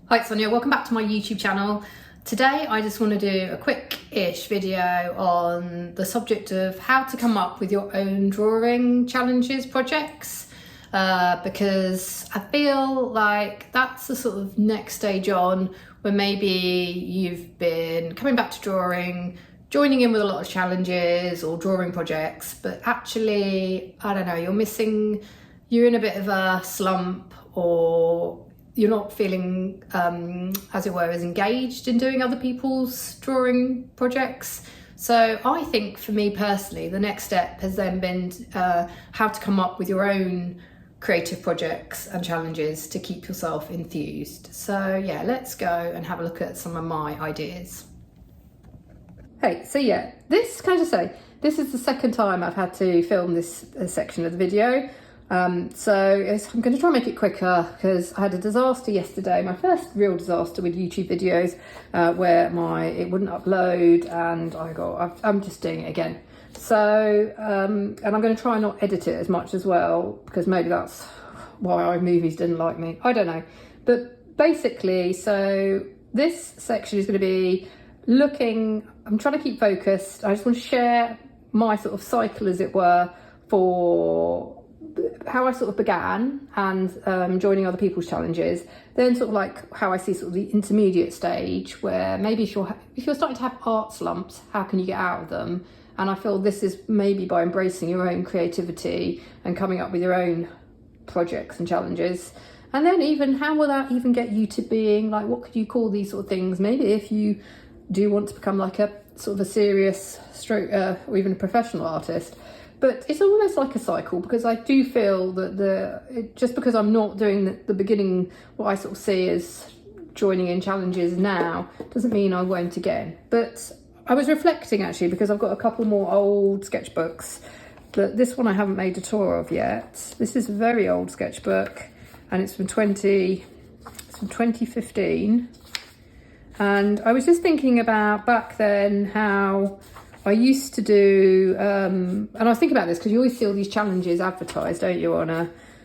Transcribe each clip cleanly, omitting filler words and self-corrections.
Hi, it's Sonia. Welcome back to my YouTube channel. Today I just want to do a quick-ish video on the subject of how to come up with your own drawing challenges projects, because I feel like that's the sort of next stage on where maybe you've been coming back to drawing, joining in with a lot of challenges or drawing projects, but actually, I don't know, you're in a bit of a slump, or you're not feeling, as it were, as engaged in doing other people's drawing projects. So I think for me personally, the next step has then been how to come up with your own creative projects and challenges to keep yourself enthused. So yeah, let's go and have a look at some of my ideas. Hey, so yeah, this is the second time I've had to film this section of the video. So I'm going to try and make it quicker because I had a disaster yesterday, my first real disaster with YouTube videos, where it wouldn't upload, and I'm just doing it again. So and I'm going to try and not edit it as much as well, because maybe that's why iMovies didn't like me, I don't know. But basically, so this section is going to be I'm trying to keep focused. I just want to share my sort of cycle, as it were, for how I sort of began and joining other people's challenges, then sort of like how I see sort of the intermediate stage, where maybe if you're starting to have art slumps, how can you get out of them? And I feel this is maybe by embracing your own creativity and coming up with your own projects and challenges. And then even how will that even get you to being like, what could you call these sort of things? Maybe if you do want to become like a sort of a serious stroke or even a professional artist. But it's almost like a cycle, because I do feel that just because I'm not doing the beginning, what I sort of see as joining in challenges now, doesn't mean I won't again. But I was reflecting actually, because I've got a couple more old sketchbooks, but this one I haven't made a tour of yet. This is a very old sketchbook, and it's from 2015. And I was just thinking about back then how I used to do, and I was thinking about this because you always see all these challenges advertised, don't you, on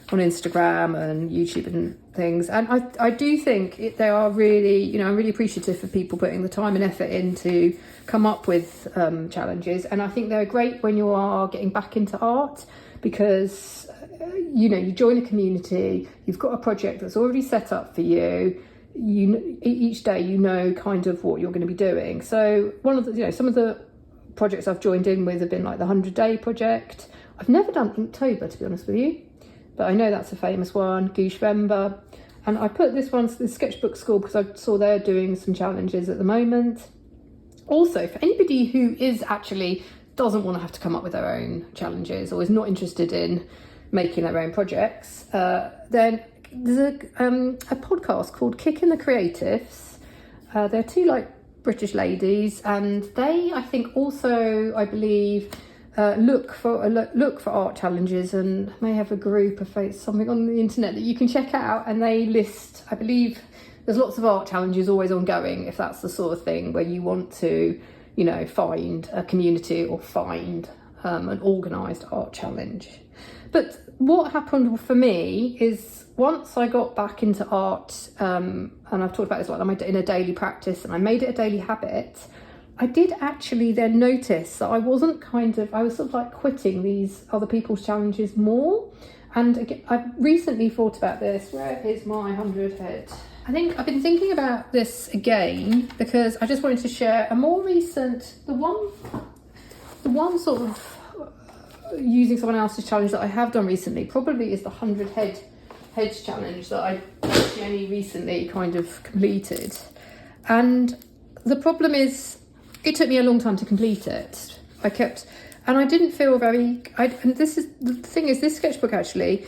Instagram and YouTube and things. And I do think they are really, I'm really appreciative for people putting the time and effort in to come up with challenges. And I think they're great when you are getting back into art, because, you join a community, you've got a project that's already set up for you. Each day, kind of what you're going to be doing. So one of the, some of the projects I've joined in with have been like the 100-day project. I've never done Inktober, to be honest with you, but I know that's a famous one, Goosevember. And I put this one to the sketchbook school because I saw they're doing some challenges at the moment. Also, for anybody who doesn't want to have to come up with their own challenges, or is not interested in making their own projects, then there's a podcast called Kicking the Creatives. They're two British ladies, and they, I think, also, I believe, look for art challenges, and may have a group of something on the internet that you can check out. And they list, I believe, there's lots of art challenges always ongoing, if that's the sort of thing where you want to, find a community or find an organised art challenge. But what happened for me is, once I got back into art, and I've talked about this a lot, in a daily practice, and I made it a daily habit, I did actually then notice that I was sort of like quitting these other people's challenges more. And again, I've recently thought about this. Where is my 100 head? I think I've been thinking about this again, because I just wanted to share a more recent, the one sort of using someone else's challenge that I have done recently probably is the 100 heads challenge that I actually only recently kind of completed. And the problem is, it took me a long time to complete it. And I didn't feel and this is the thing, is this sketchbook actually,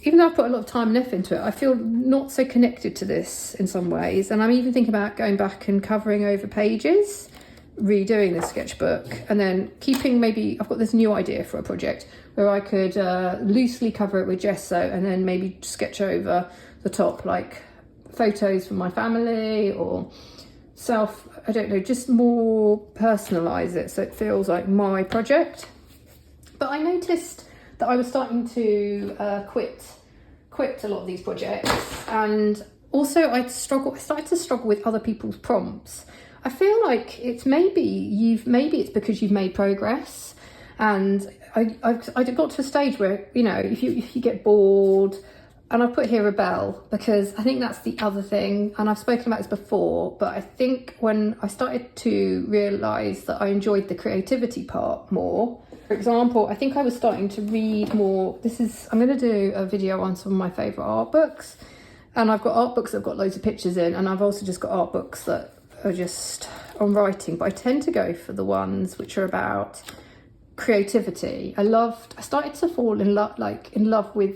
even though I've put a lot of time and effort into it, I feel not so connected to this in some ways. And I'm even thinking about going back and covering over pages, redoing this sketchbook, and then I've got this new idea for a project where I could loosely cover it with gesso, and then maybe sketch over the top like photos from my family, or I don't know, just more personalise it so it feels like my project. But I noticed that I was starting to quit a lot of these projects, and also I started to struggle with other people's prompts. I feel like maybe it's because you've made progress, and I got to a stage where, you know, if you get bored, and I've put here rebel, because I think that's the other thing, and I've spoken about this before, but I think when I started to realise that I enjoyed the creativity part more. For example, I think I was starting to read more. I'm going to do a video on some of my favourite art books, and I've got art books that have got loads of pictures in, and I've also just got art books that are just on writing, but I tend to go for the ones which are about creativity. I started to fall in love with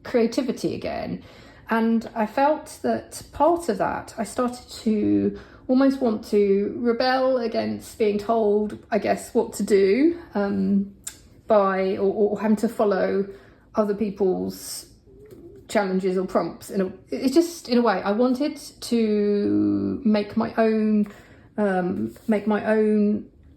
creativity again, and I felt that part of that, I started to almost want to rebel against being told, I guess, what to do or having to follow other people's challenges or prompts. In a way, I wanted to make my own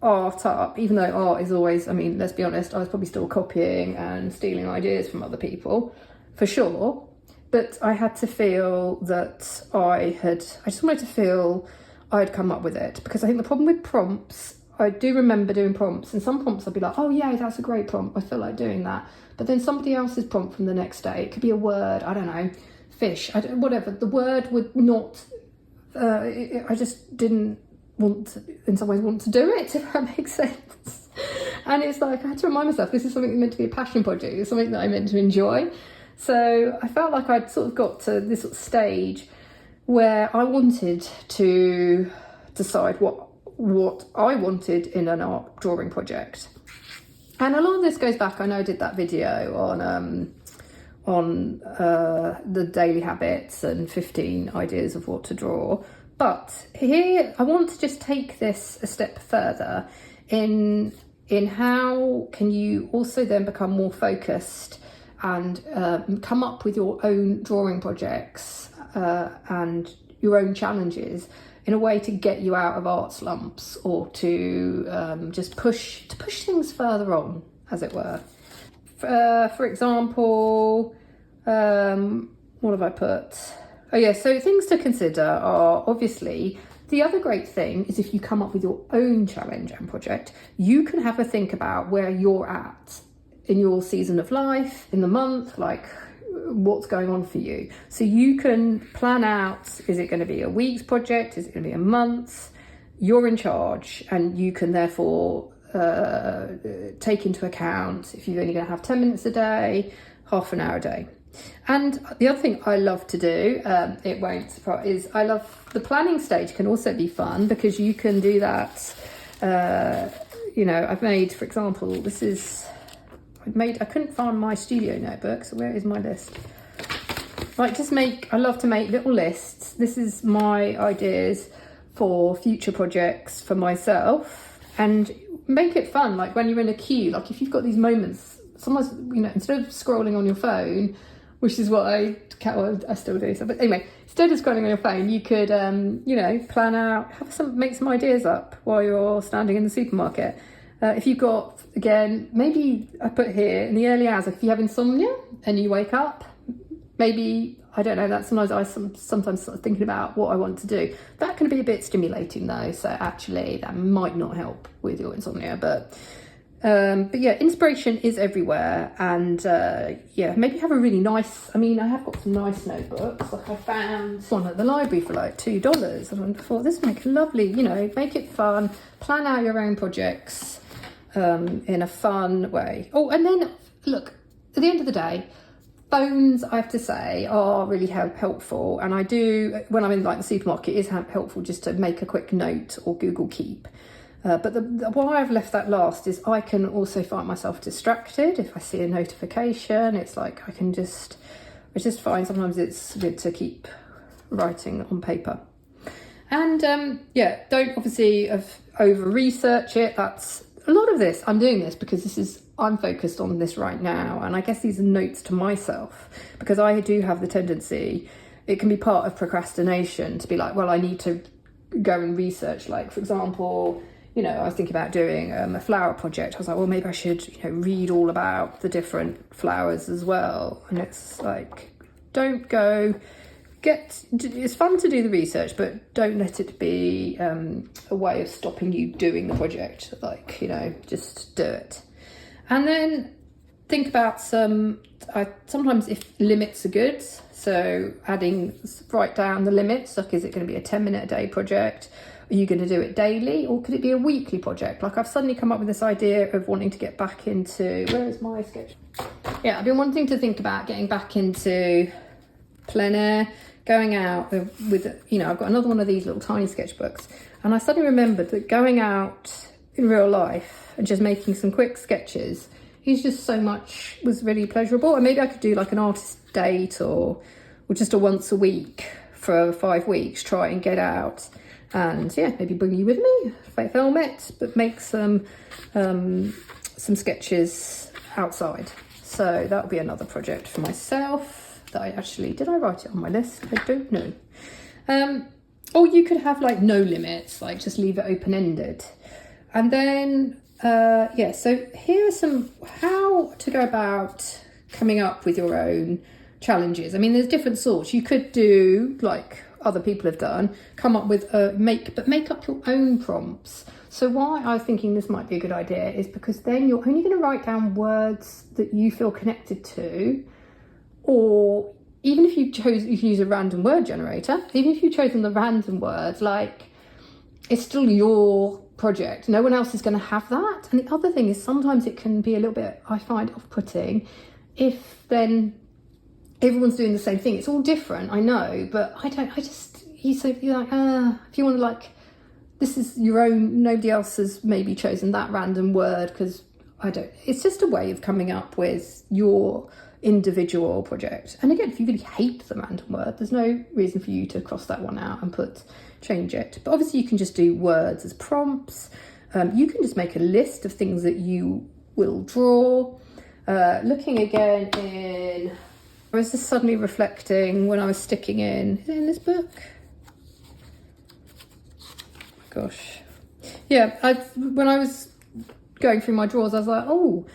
art up, even though art is always, I mean, let's be honest, I was probably still copying and stealing ideas from other people, for sure. But I had to feel that I just wanted to feel I'd come up with it, because I think the problem with prompts, I do remember doing prompts, and some prompts I'd be like, oh yeah, that's a great prompt, I feel like doing that. But then somebody else's prompt from the next day, it could be a word, I don't know, fish, whatever, the word would not, I just didn't in some ways want to do it, if that makes sense. And it's like, I had to remind myself, this is something meant to be a passion project, it's something that I meant to enjoy. So I felt like I'd sort of got to this sort of stage where I wanted to decide what I wanted in an art drawing project. And a lot of this goes back, I know I did that video on the daily habits and 15 ideas of what to draw. But here I want to just take this a step further in how can you also then become more focused and come up with your own drawing projects and your own challenges in a way to get you out of art slumps, or to just push things further on, as it were. For example, what have I put? Oh yeah, so things to consider are, obviously, the other great thing is if you come up with your own challenge and project, you can have a think about where you're at in your season of life, in the month, like what's going on for you. So you can plan out, is it going to be a week's project? Is it going to be a month? You're in charge, and you can therefore take into account if you're only going to have 10 minutes a day, half an hour a day. And the other thing I love to do, it won't surprise, is I love the planning stage can also be fun, because you can do that. I've made, for example, I couldn't find my studio notebook, so where is my list? I love to make little lists. This is my ideas for future projects for myself, and make it fun. Like when you're in a queue, like if you've got these moments, sometimes, instead of scrolling on your phone, which is what I still do. So, but anyway, instead of scrolling on your phone, you could, plan out, make some ideas up while you're standing in the supermarket. If you've got, again, maybe I put here in the early hours, if you have insomnia and you wake up, maybe, I don't know, that's sometimes I sometimes sort of thinking about what I want to do. That can be a bit stimulating though, so actually that might not help with your insomnia, but yeah, inspiration is everywhere, and maybe have a really nice, I have got some nice notebooks, like I found one at the library for like $2, and I thought this would make a lovely, make it fun, plan out your own projects in a fun way. Oh, and then look, at the end of the day, phones, I have to say, are really helpful, and I do, when I'm in like the supermarket, it is helpful just to make a quick note or Google Keep. But why I've left that last is I can also find myself distracted if I see a notification. It's like I just find sometimes it's good to keep writing on paper. And don't obviously over research it. That's a lot of this. I'm doing this because I'm focused on this right now, and I guess these are notes to myself, because I do have the tendency, it can be part of procrastination to be like, well, I need to go and research. Like, for example, I was thinking about doing a flower project. I was like, well, maybe I should, read all about the different flowers as well. And it's like, don't go it's fun to do the research, but don't let it be a way of stopping you doing the project. Like, just do it. And then think about sometimes if limits are good, so write down the limits. Like, is it going to be a 10-minute a day project? Are you going to do it daily, or could it be a weekly project? Like, I've suddenly come up with this idea of wanting to get back into, where is my sketch? Yeah, I've been wanting to think about getting back into plein air, going out with, I've got another one of these little tiny sketchbooks, and I suddenly remembered that going out in real life and just making some quick sketches was really pleasurable. And maybe I could do like an artist date or just a once a week for 5 weeks, try and get out and maybe bring you with me, film it, but make some sketches outside. So that'll be another project for myself. Did I write it on my list? I don't know. Or you could have like no limits, like just leave it open-ended. And then, so here are how to go about coming up with your own challenges. I mean, there's different sorts. You could do, like other people have done, come up with, make up your own prompts. So why I was thinking this might be a good idea is because then you're only going to write down words that you feel connected to. Or even if you can use a random word generator, even if you've chosen the random words, like, it's still your project. No one else is going to have that. And the other thing is sometimes it can be a little bit, I find, off-putting if then everyone's doing the same thing. It's all different, I know, but you're like, if you want to, like, this is your own, nobody else has maybe chosen that random word, because it's just a way of coming up with your individual project. And again, if you really hate the random word, there's no reason for you to cross that one out and change it. But obviously you can just do words as prompts. You can just make a list of things that you will draw. Looking again I was just suddenly reflecting when I was sticking is it in this book? Gosh. Yeah, when I was going through my drawers, I was like, oh,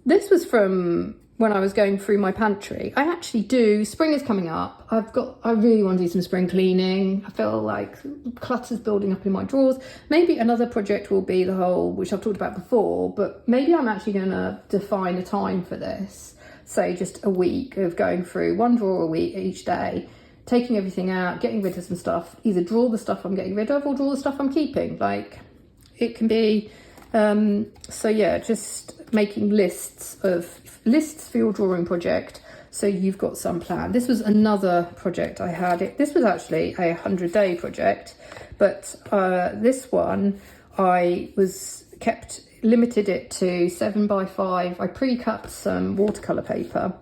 this was from when I was going through my pantry. I actually do, spring is coming up. I really want to do some spring cleaning. I feel like clutter's building up in my drawers. Maybe another project will be which I've talked about before, but maybe I'm actually going to define a time for this. Say just a week of going through one drawer a week each day, taking everything out, getting rid of some stuff, either draw the stuff I'm getting rid of or draw the stuff I'm keeping. Like, it can be, just making lists for your drawing project, so you've got some plan. This was another project I had. This was actually a 100-day project, but this one I limited it to 7x5. I pre-cut some watercolor paper,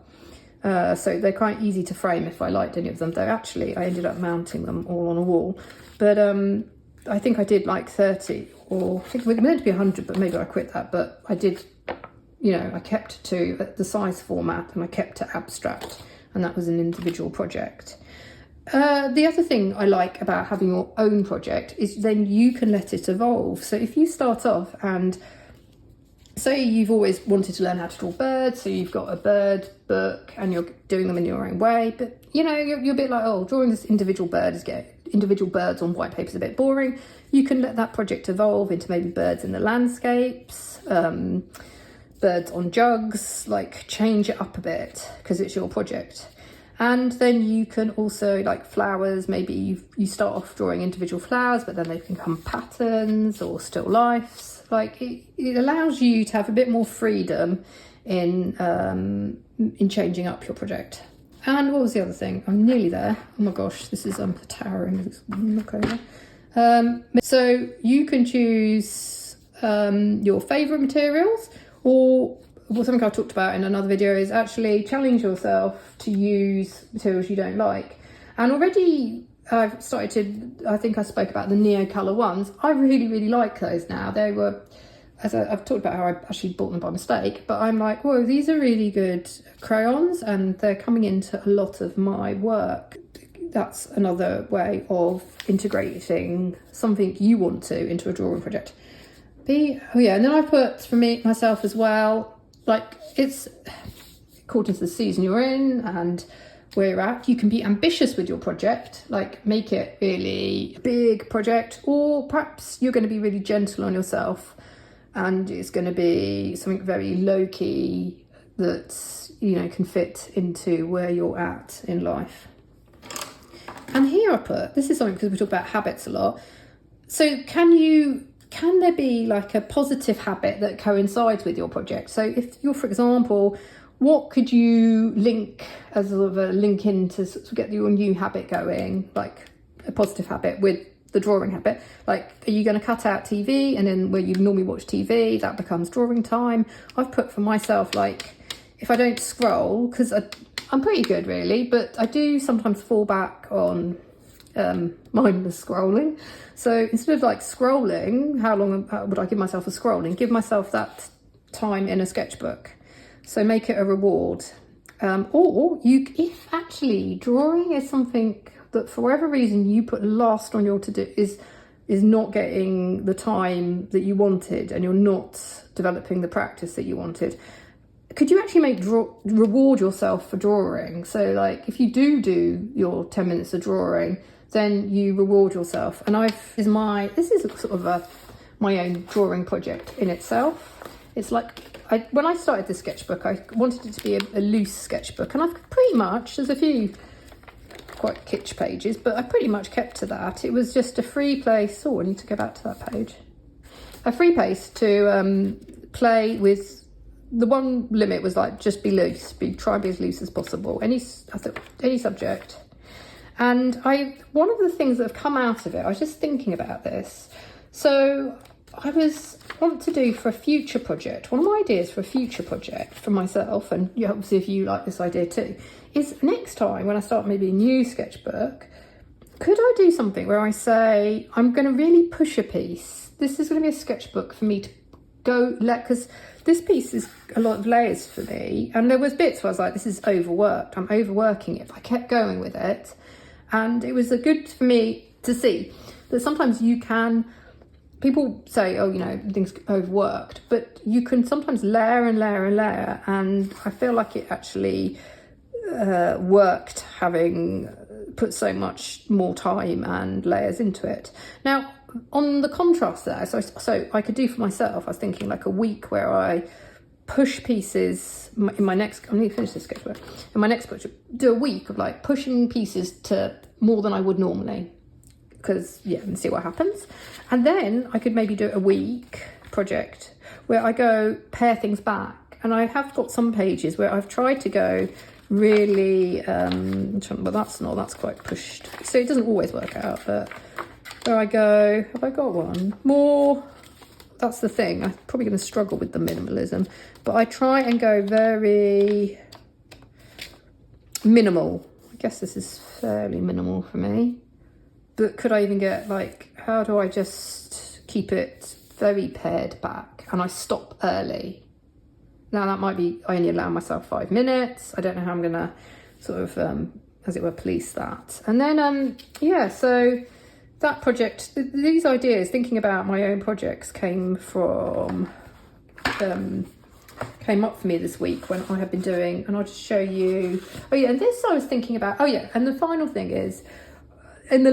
so they're quite easy to frame if I liked any of them. Though actually I ended up mounting them all on a wall, but I think I did like 30, or I think it was meant to be 100, but maybe I quit that. But I did, I kept to the size format, and I kept to abstract, and that was an individual project. The other thing I like about having your own project is then you can let it evolve. So if you start off and say you've always wanted to learn how to draw birds, so you've got a bird book and you're doing them in your own way, but you're a bit like, oh, drawing this individual birds on white paper is a bit boring. You can let that project evolve into maybe birds in the landscapes, birds on jugs, like change it up a bit because it's your project. And then you can also, like flowers, maybe you start off drawing individual flowers, but then they can become patterns or still lifes. Like it allows you to have a bit more freedom in changing up your project. And what was the other thing? I'm nearly there. Oh my gosh, this is towering. Look over. So you can choose your favourite materials, or something I've talked about in another video is actually challenge yourself to use materials you don't like. And already I've started to, I think I spoke about the Neo Colour ones. I really, really like those now. They were, I've talked about how I actually bought them by mistake, but I'm like, whoa, these are really good crayons and they're coming into a lot of my work. That's another way of integrating something you want to into a drawing project. And then I put for myself as well, like it's according to the season you're in and where you're at. You can be ambitious with your project, like make it really a big project, or perhaps you're going to be really gentle on yourself and it's going to be something very low-key that, you know, can fit into where you're at in life. And here I put, this is something because we talk about habits a lot. So can there be like a positive habit that coincides with your project? So if you're, for example, what could you link as sort of a link in to sort of get your new habit going, like a positive habit with the drawing habit? Like, are you going to cut out TV, and then where you normally watch TV, that becomes drawing time? I've put for myself, like, if I don't scroll, because I'm pretty good really, but I do sometimes fall back on mindless scrolling. So instead of like scrolling, how long would I give myself for scrolling? Give myself that time in a sketchbook. So make it a reward. Or if actually drawing is something that for whatever reason you put last on your to-do, is not getting the time that you wanted, and you're not developing the practice that you wanted, could you actually reward yourself for drawing? So like if you do your 10 minutes of drawing, then you reward yourself. And this is sort of my own drawing project in itself. It's like, when I started this sketchbook, I wanted it to be a loose sketchbook, and I've pretty much, there's a few quite kitsch pages, but I pretty much kept to that. It was just a free place. I need to go back to that page. A free place to play with. The one limit was like, just be loose, try and be as loose as possible. Any subject. And one of the things that have come out of it, I was just thinking about this. So I want to do for a future project, one of my ideas for a future project for myself, and obviously if you like this idea too, is next time when I start maybe a new sketchbook, could I do something where I say, I'm going to really push a piece. This is going to be a sketchbook for me to because this piece is a lot of layers for me, and there was bits where I was like, this is overworked, I'm overworking it. But I kept going with it, and it was good for me to see that sometimes people say, oh, you know, things overworked, but you can sometimes layer and layer and layer, and I feel like it actually worked having put so much more time and layers into it. Now, on the contrast there, so I could do for myself, I was thinking like a week where I push pieces in my next, I'm going to finish this sketchbook, in my next project, do a week of like pushing pieces to more than I would normally, and see what happens. And then I could maybe do a week project where I go pare things back. And I have got some pages where I've tried to go really, but that's quite pushed. So it doesn't always work out, but where I go, have I got one? More, that's the thing. I'm probably going to struggle with the minimalism, but I try and go very minimal. I guess this is fairly minimal for me. But could I even get like, how do I just keep it very pared back and I stop early? Now that might be, I only allow myself 5 minutes. I don't know how I'm going to sort of, as it were, police that. And then, so that project, these ideas, thinking about my own projects came up for me this week when I have been doing, and I'll just show you. And this I was thinking about, and the final thing is, in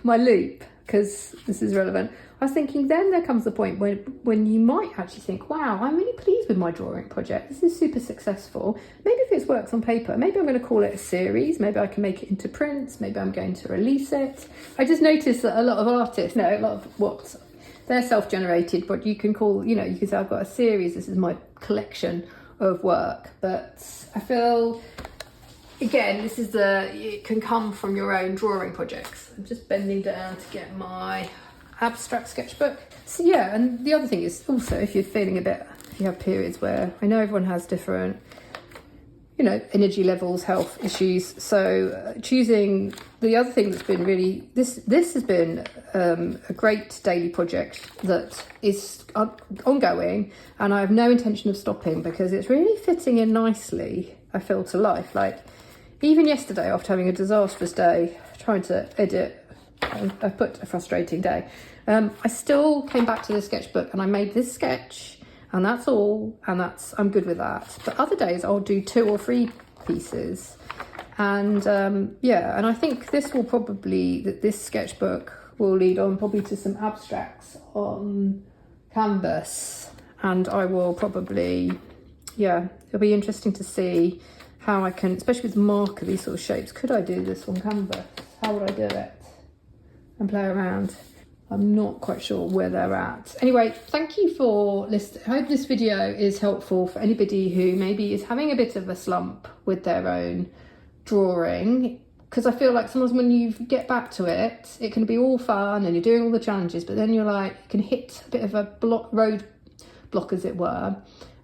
my loop, because this is relevant, I was thinking then there comes the point when you might actually think, wow, I'm really pleased with my drawing project. This is super successful. Maybe if it works on paper, maybe I'm going to call it a series. Maybe I can make it into prints. Maybe I'm going to release it. I just noticed that a lot of artists, they're self-generated, but you can call, you can say I've got a series. This is my collection of work. But I feel, again, it can come from your own drawing projects. I'm just bending down to get my abstract sketchbook. So and the other thing is also, if you're feeling if you have periods where, I know everyone has different, energy levels, health issues. So choosing, the other thing that's been really, this has been a great daily project that is ongoing, and I have no intention of stopping because it's really fitting in nicely, I feel, to life. Like, even yesterday, after having a disastrous day, trying to edit, I put a frustrating day, I still came back to the sketchbook and I made this sketch, and that's all, and I'm good with that. But other days I'll do 2 or 3 pieces, And yeah, and I think this will probably, this sketchbook will lead on probably to some abstracts on canvas, and I will probably, yeah, it'll be interesting to see how I can, especially with marker, these sort of shapes, could I do this on canvas? How would I do it? And play around. I'm not quite sure where they're at. Anyway, thank you for listening. I hope this video is helpful for anybody who maybe is having a bit of a slump with their own drawing, because I feel like sometimes when you get back to it, it can be all fun and you're doing all the challenges, but then you're like, you can hit a bit of a road block, as it were.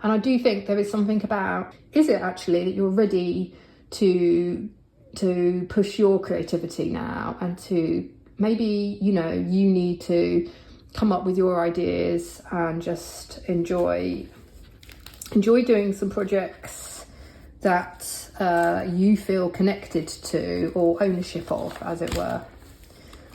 And I do think there is something about, is it actually that you're ready to push your creativity now, and to maybe, you know, you need to come up with your ideas and just enjoy doing some projects that you feel connected to or ownership of, as it were.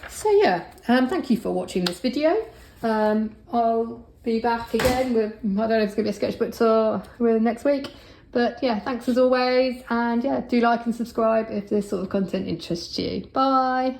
So yeah, thank you for watching this video. I'll be back again with, I don't know if it's gonna be a sketchbook tour with next week, but yeah, thanks as always, and yeah, do like and subscribe if this sort of content interests you. Bye.